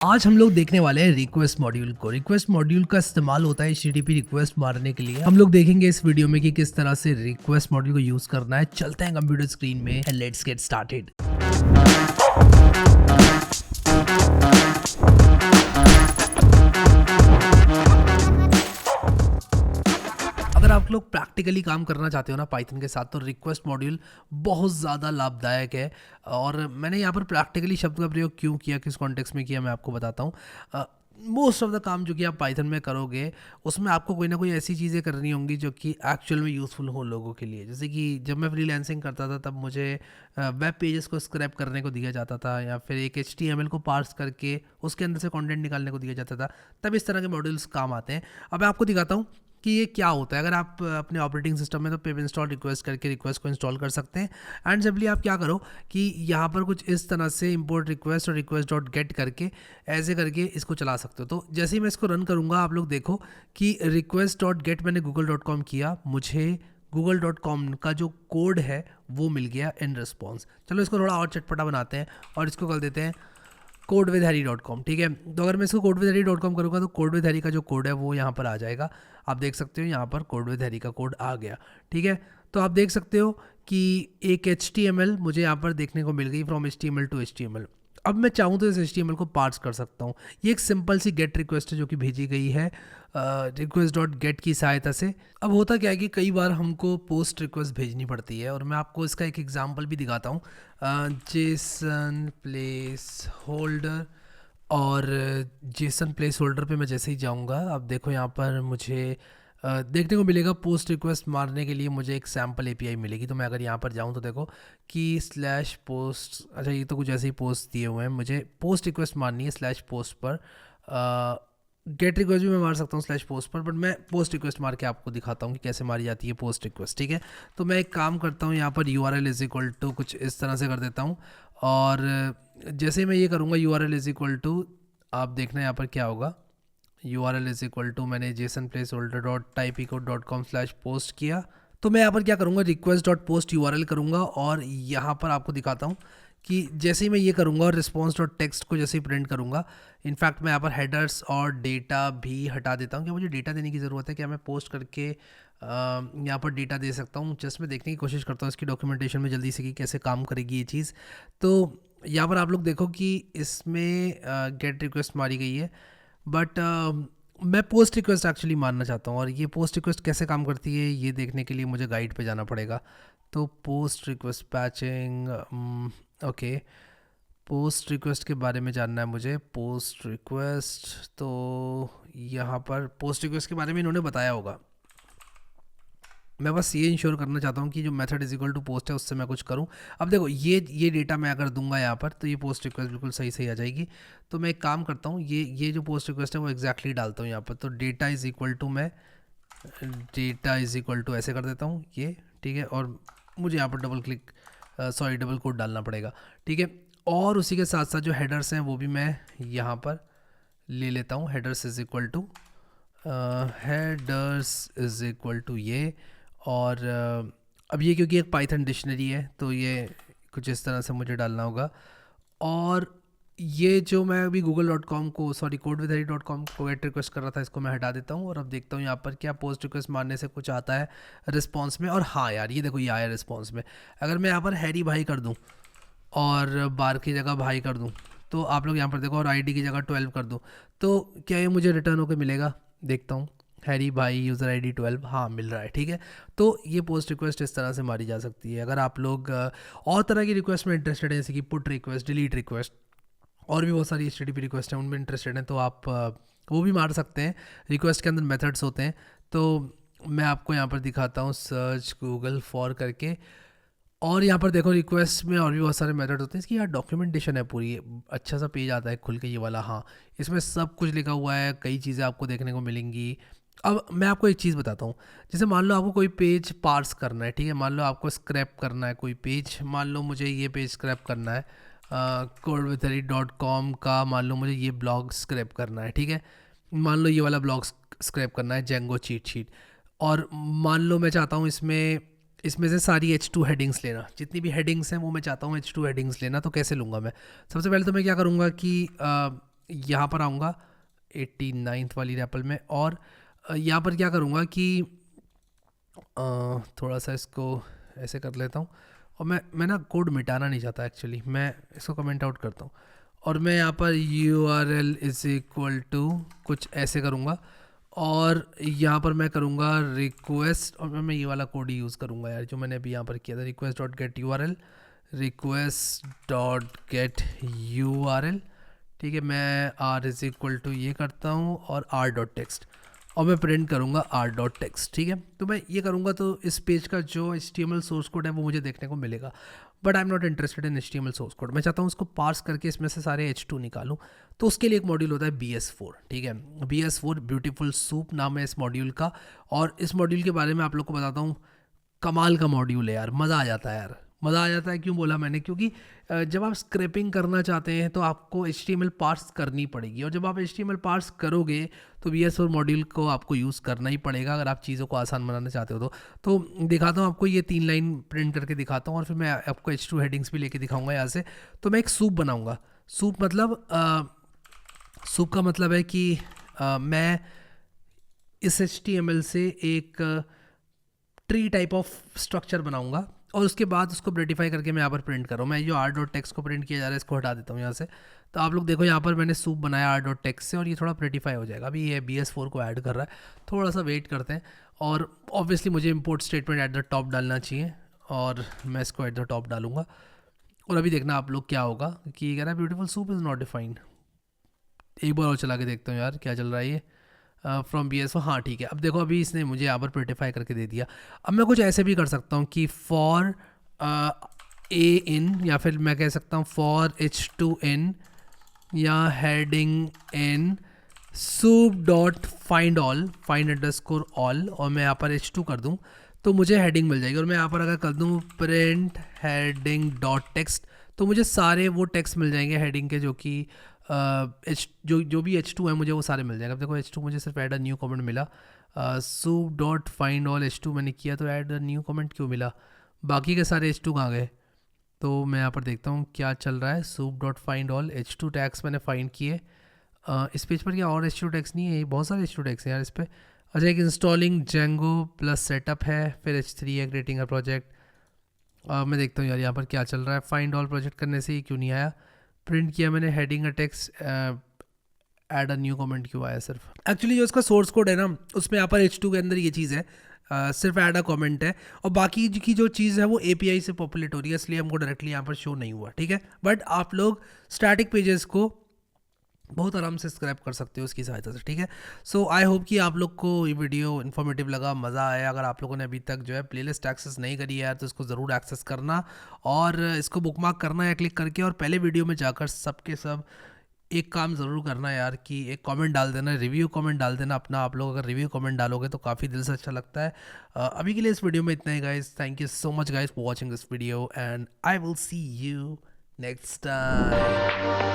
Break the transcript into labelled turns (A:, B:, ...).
A: आज हम लोग देखने वाले हैं रिक्वेस्ट मॉड्यूल को। रिक्वेस्ट मॉड्यूल का इस्तेमाल होता है HTTP रिक्वेस्ट मारने के लिए। हम लोग देखेंगे इस वीडियो में कि किस तरह से रिक्वेस्ट मॉड्यूल को यूज करना है। चलते हैं कंप्यूटर स्क्रीन में एंड लेट्स गेट स्टार्टेड। अगर आप लोग प्रैक्टिकली काम करना चाहते हो ना पाइथन के साथ, तो रिक्वेस्ट मॉड्यूल बहुत ज़्यादा लाभदायक है। और मैंने यहाँ पर प्रैक्टिकली शब्द का प्रयोग क्यों किया, किस कॉन्टेक्स्ट में किया, मैं आपको बताता हूँ। मोस्ट ऑफ द काम जो कि आप पाइथन में करोगे उसमें आपको कोई ना कोई ऐसी चीज़ें करनी होंगी जो कि एक्चुअल में यूज़फुल हो लोगों के लिए। जैसे कि जब मैं फ्रीलांसिंग करता था तब मुझे वेब पेजेस को स्क्रैप करने को दिया जाता था, या फिर एक HTML को पार्स करके उसके अंदर से कंटेंट निकालने को दिया जाता था। तब इस तरह के मॉड्यूल्स काम आते हैं। अब मैं आपको दिखाता हूँ कि ये क्या होता है। अगर आप अपने ऑपरेटिंग सिस्टम में तो पिप इंस्टॉल रिक्वेस्ट करके रिक्वेस्ट को इंस्टॉल कर सकते हैं। एंड सिंपली आप क्या करो कि यहाँ पर कुछ इस तरह से इंपोर्ट रिक्वेस्ट और रिक्वेस्ट डॉट गेट करके ऐसे करके इसको चला सकते हो। तो जैसे ही मैं इसको रन करूँगा आप लोग देखो कि रिक्वेस्ट डॉट गेट मैंने google.com किया, मुझे google.com का जो कोड है वो मिल गया इन रिस्पॉन्स। चलो इसको थोड़ा और चटपटा बनाते हैं और इसको कर देते हैं codewithharry.com। ठीक है, तो अगर मैं इसको codewithharry.com करूँगा तो codewithharry का जो कोड है वो यहाँ पर आ जाएगा। आप देख सकते हो यहाँ पर codewithharry का कोड आ गया। ठीक है, तो आप देख सकते हो कि एक HTML मुझे यहाँ पर देखने को मिल गई, फ्रॉम HTML टू HTML। अब मैं चाहूँ तो इस HTML को पार्स कर सकता हूँ। ये एक सिंपल सी गेट रिक्वेस्ट है जो कि भेजी गई है रिक्वेस्ट डॉट गेट की सहायता से। अब होता क्या है कि कई बार हमको पोस्ट रिक्वेस्ट भेजनी पड़ती है, और मैं आपको इसका एक एग्जांपल भी दिखाता हूँ। जेसन प्लेस होल्डर, और जेसन प्लेस होल्डर पे मैं जैसे ही जाऊँगा अब देखो यहाँ पर मुझे देखने को मिलेगा पोस्ट रिक्वेस्ट मारने के लिए मुझे एक सैम्पल API मिलेगी। तो मैं अगर यहाँ पर जाऊँ तो देखो कि स्लैश पोस्ट, अच्छा ये तो कुछ ऐसे ही पोस्ट दिए हुए हैं, मुझे पोस्ट रिक्वेस्ट मारनी है स्लैश पोस्ट पर। गेट रिक्वेस्ट भी मैं मार सकता हूँ स्लैश पोस्ट पर, बट मैं पोस्ट रिक्वेस्ट मार के आपको दिखाता हूँ कि कैसे मारी जाती है पोस्ट रिक्वेस्ट। ठीक है, तो मैं एक काम करता हूँ, यहाँ पर URL इज इक्वल टू कुछ इस तरह से कर देता हूँ। और जैसे मैं ये करूँगा URL इज इक्वल टू, आप देखना यहाँ पर क्या होगा। URL इज इक्वल टू मैंने Jason place holder dot typecode.com slash post किया। तो मैं यहाँ पर क्या करूँगा, रिक्वेस्ट डॉट पोस्ट URL करूँगा, और यहाँ पर आपको दिखाता हूँ कि जैसे ही मैं ये करूँगा और रिस्पॉन्स डॉट टेक्स्ट को जैसे ही प्रिंट करूँगा, इनफैक्ट मैं यहाँ पर हेडर्स और डेटा भी हटा देता हूँ। क्या मुझे डेटा देने की ज़रूरत है, क्या मैं पोस्ट करके यहाँ पर डेटा दे सकता हूँ? जस्ट मैं देखने की कोशिश करता हूँ इसकी डॉक्यूमेंटेशन में जल्दी से कि कैसे काम करेगी ये चीज़। तो यहाँ पर आप लोग देखो कि इसमें गेट रिक्वेस्ट मारी गई है, बट मैं पोस्ट रिक्वेस्ट एक्चुअली मानना चाहता हूँ। और ये पोस्ट रिक्वेस्ट कैसे काम करती है ये देखने के लिए मुझे गाइड पे जाना पड़ेगा। तो post request patching, okay, post request के बारे में जानना है मुझे। पोस्ट रिक्वेस्ट, तो यहाँ पर पोस्ट रिक्वेस्ट के बारे में इन्होंने बताया होगा। मैं बस ये इंश्योर करना चाहता हूँ कि जो method is equal to post है उससे मैं कुछ करूँ। अब देखो ये डेटा मैं अगर दूंगा यहाँ पर तो ये पोस्ट रिक्वेस्ट बिल्कुल सही सही आ जाएगी। तो मैं एक काम करता हूँ, ये जो पोस्ट रिक्वेस्ट है वो एग्जैक्टली डालता हूँ यहाँ पर। तो डेटा इज इक्वल टू, मैं डेटा इज इक्वल टू ऐसे कर देता हूँ ये। ठीक है, और मुझे यहाँ पर डबल कोड डालना पड़ेगा। ठीक है, और उसी के साथ साथ जो हेडर्स हैं वो भी मैं यहाँ पर ले लेता हूँ। हेडर्स इज इक्वल टू ये। और अब ये क्योंकि एक पाइथन डिक्शनरी है तो ये कुछ इस तरह से मुझे डालना होगा। और ये जो मैं अभी google.com को, सॉरी codewithharry.com को गेट रिक्वेस्ट कर रहा था, इसको मैं हटा देता हूँ। और अब देखता हूँ यहाँ पर क्या पोस्ट रिक्वेस्ट मारने से कुछ आता है रिस्पॉन्स में। और हाँ यार, ये देखो ये आया रिस्पॉन्स में। अगर मैं यहाँ पर हैरी भाई कर दूँ और बार की जगह भाई कर दूँ, तो आप लोग यहाँ पर देखो, और ID की जगह 12 कर दूँ, तो क्या ये मुझे रिटर्न होकर मिलेगा? देखता हूँ, हैरी भाई यूज़र ID 12, हाँ मिल रहा है। ठीक है, तो ये पोस्ट रिक्वेस्ट इस तरह से मारी जा सकती है। अगर आप लोग और तरह की रिक्वेस्ट में इंटरेस्टेड हैं, जैसे कि पुट रिक्वेस्ट, डिलीट रिक्वेस्ट, और भी बहुत सारी HTTP रिक्वेस्ट हैं, उनमें इंटरेस्टेड हैं, तो आप वो भी मार सकते हैं। रिक्वेस्ट के अंदर मेथड्स होते हैं। तो मैं आपको यहाँ पर दिखाता हूँ, सर्च गूगल फॉर करके, और यहाँ पर देखो रिक्वेस्ट में और भी बहुत सारे मेथड होते हैं। इसकी यार डॉक्यूमेंटेशन है पूरी, अच्छा सा पेज आता है खुल के ये वाला। हाँ, इसमें सब कुछ लिखा हुआ है, कई चीज़ें आपको देखने को मिलेंगी। अब मैं आपको एक चीज़ बताता हूँ, जैसे मान लो आपको कोई पेज पार्स करना है। ठीक है, मान लो आपको स्क्रैप करना है कोई पेज, मान लो मुझे ये पेज स्क्रैप करना है codewithharry.com का, मान लो मुझे ये ब्लॉग स्क्रैप करना है। ठीक है, मान लो ये वाला ब्लॉग स्क्रैप करना है, जेंगो चीट शीट। और मान लो मैं चाहता हूँ इसमें से सारी H2 हेडिंग्स लेना, जितनी भी हेडिंग्स हैं वो मैं चाहता हूँ H2 हेडिंग्स लेना। तो कैसे लूँगा मैं? सबसे पहले तो मैं क्या करूँगा कि यहाँ पर आऊँगा 89th वाली रैपल में, और यहाँ पर क्या करूँगा कि थोड़ा सा इसको ऐसे कर लेता हूँ, और मैं ना कोड मिटाना नहीं चाहता एक्चुअली, मैं इसको कमेंट आउट करता हूँ, और मैं यहाँ पर URL इज़ इक्वल टू कुछ ऐसे करूँगा, और यहाँ पर मैं करूँगा रिक्वेस्ट, और मैं ये वाला कोड ही यूज़ करूँगा यार जो मैंने अभी यहाँ पर किया था, request dot gate URL, request dot gate URL। ठीक है, मैं r इज़ इक्वल टू ये करता हूँ और r डॉट टेक्स्ट, और मैं प्रिंट करूँगा r डॉट टेक्स्ट। ठीक है, तो मैं ये करूँगा तो इस पेज का जो HTML सोर्स कोड है वो मुझे देखने को मिलेगा, but I am not interested in HTML source code. मैं चाहता हूँ उसको पार्स करके इसमें से सारे H2 निकालूँ, तो उसके लिए एक मॉड्यूल होता है BS4। ठीक है, BS4 ब्यूटीफुल सूप नाम है इस मॉड्यूल का, और इस मॉड्यूल के बारे में आप लोग को बताता हूँ। कमाल का मॉड्यूल है यार, मज़ा आ जाता है यार, मज़ा आ जाता है। क्यों बोला मैंने? क्योंकि जब आप स्क्रैपिंग करना चाहते हैं तो आपको HTML पार्स करनी पड़ेगी, और जब आप HTML पार्स करोगे तो BS4 मॉड्यूल को आपको यूज़ करना ही पड़ेगा अगर आप चीज़ों को आसान बनाना चाहते हो तो दिखाता हूँ आपको, ये 3 लाइन प्रिंट करके दिखाता हूँ, और फिर मैं आपको H2 हेडिंग्स भी लेके दिखाऊंगा यहाँ से। तो मैं एक सूप बनाऊँगा। सूप मतलब सूप का मतलब है कि मैं इस HTML से एक ट्री टाइप ऑफ स्ट्रक्चर बनाऊंगा, और उसके बाद उसको ब्रेटिफाई करके मैं यहाँ पर प्रिंट करूँ। मैं जो r डॉट टेक्स्ट को प्रिंट किया जा रहा है इसको हटा देता हूँ यहाँ से। तो आप लोग देखो यहाँ पर मैंने सूप बनाया r डॉट टेक्स्ट से, और ये थोड़ा ब्रेटिफाई हो जाएगा। अभी ये BS4 को ऐड कर रहा है, थोड़ा सा वेट करते हैं। और ऑब्वियसली मुझे import statement at the top डालना चाहिए, और मैं इसको एट द टॉप डालूंगा। और अभी देखना आप लोग क्या होगा कि ये कह रहा है beautiful soup is not defined. एक बार और चला के देखता हूँ यार क्या चल रहा है ये फ्रॉम BS4। हाँ ठीक है, अब देखो अभी इसने मुझे यहाँ पर प्रिटिफाई करके दे दिया। अब मैं कुछ ऐसे भी कर सकता हूँ कि फॉर A in, या फिर मैं कह सकता हूँ फॉर H2 in या heading in soup dot find all, find underscore all, और मैं यहाँ पर H2 कर दूँ तो मुझे हेडिंग मिल जाएगी। और मैं यहाँ पर अगर कर दूँ प्रिंट हेडिंग डॉट टेक्स्ट, तो मुझे सारे वो टेक्स्ट मिल जाएंगे हेडिंग के जो कि जो भी H2 है मुझे वो सारे मिल जाएंगे। अब देखो H2 मुझे सिर्फ ऐड अ न्यू कमेंट मिला, soup dot find all H2 मैंने किया तो ऐड अ न्यू कमेंट क्यों मिला? बाकी के सारे H2 कहाँ गए? तो मैं यहाँ पर देखता हूँ क्या चल रहा है। Soup dot find all H2 tags मैंने फाइंड किए। इस पेज पर क्या और H2 टैग्स नहीं है? बहुत सारे H2 टैग्स हैं यार इस पर। अच्छा, एक इंस्टॉलिंग जेंगो प्लस सेटअप है, फिर H3 है क्रिएटिंग अ प्रोजेक्ट। मैं देखता हूँ यार यहाँ पर क्या चल रहा है। फाइंड ऑल प्रोजेक्ट करने से ही क्यों नहीं आया? प्रिंट किया मैंने heading a text, add a new comment क्यों आया? सिर्फ एक्चुअली जो इसका सोर्स कोड है ना उसमें यहाँ पर H2 के अंदर ये चीज़ है, सिर्फ ऐड अ कमेंट है, और बाकी की जो चीज़ है वो API से पॉपुलेट हो रही है, इसलिए हमको डायरेक्टली यहाँ पर शो नहीं हुआ। ठीक है, बट आप लोग स्टैटिक पेजेस को बहुत आराम से स्क्रैप कर सकते हो उसकी सहायता से। ठीक है, सो आई होप कि आप लोग को ये वीडियो इन्फॉर्मेटिव लगा, मज़ा आया। अगर आप लोगों ने अभी तक जो है प्लेलिस्ट एक्सेस नहीं करी है यार तो इसको ज़रूर एक्सेस करना, और इसको बुकमार्क करना है क्लिक करके, और पहले वीडियो में जाकर सबके सब एक काम ज़रूर करना यार कि एक कमेंट डाल देना, रिव्यू कमेंट डाल देना अपना। आप लोग अगर रिव्यू कमेंट डालोगे तो काफ़ी दिल से अच्छा लगता है। अभी के लिए इस वीडियो में इतना ही guys. Thank you so much guys for watching this video, and I will see you next time.